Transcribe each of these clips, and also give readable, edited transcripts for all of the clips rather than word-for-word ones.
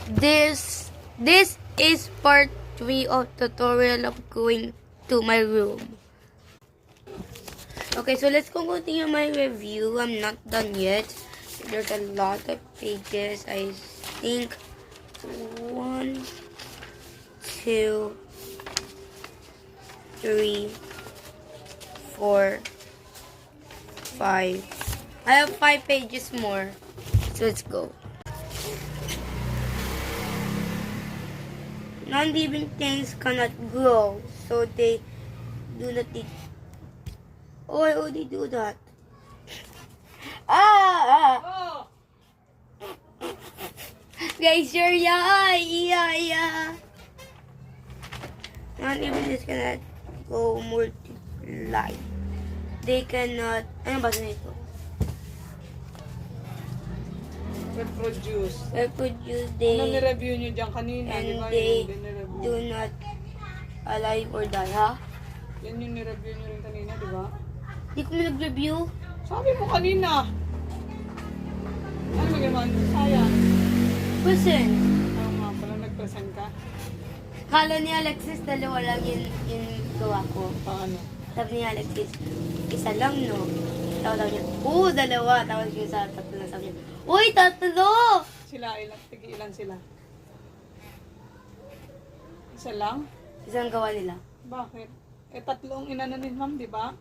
This is part 3 of tutorial of going to my room. Okay, so let's continue my review. I'm not done yet. There's a lot of pages. I think 1, 2, 3, 4, 5. I have 5 pages more. So let's go. Non-living things cannot grow, so they do not need. Oh, I already do that. Ah! Guys, sure, yeah. Non-living things cannot go multiply. They cannot. Ano ba nito? Reproduce. They. Ano nireview nyo dyan kanina? And Di ba? they Yun din nireview. do not alive or die, ha? Yan yung nireview nyo rin kanina, di ba? Di ko nag-review. Sabi mo kanina. Ano magawa nyo? Sayang. Present. Oo nga, pala nag-present ka. Kala ni Alexis, dalawa lang yung gawa ko. Paano? Sabi ni Alexis, isa lang, no? Tawa niya, dalawa. Tawag niya sa tatlo na sabi niya, uy, tatlo! Sila, ilan sila? Isa lang? Isang gawa nila. Bakit? Tatlong inano ni ma'am, di ba?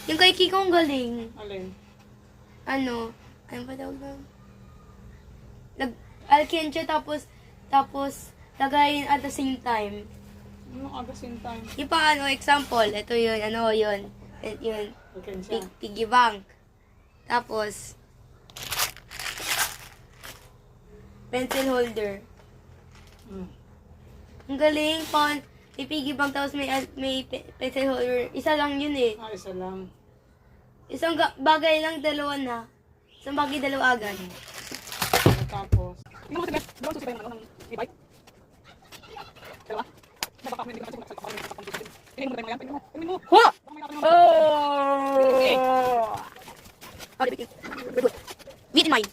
Yung kay Kiko ang galing. Alin? Ano ba tawag na? Nag-alkin siya tapos lagayin at the same time. Ano agasin time? Yung pa example, ito yun, yun. Yun, Okay siya. piggy bank. Tapos, pencil holder. Ang galing, may piggy bank tapos may pencil holder. Isa lang yun eh. Isa lang. Isang bagay lang, dalawa na. Isang bagay, dalawa agad. Tapos, hindi mo kasi doon susi pa yung ng e-bike? Dalawa? Napaka hindi ko na sa Tingin mo tayo mo yan? Tingin mo! Huh! Oh! Okay, good. Read mine.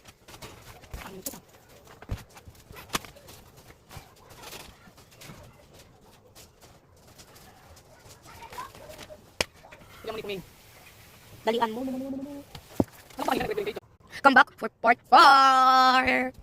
Dalian mo. Ano pa kanina? Come back for part 4.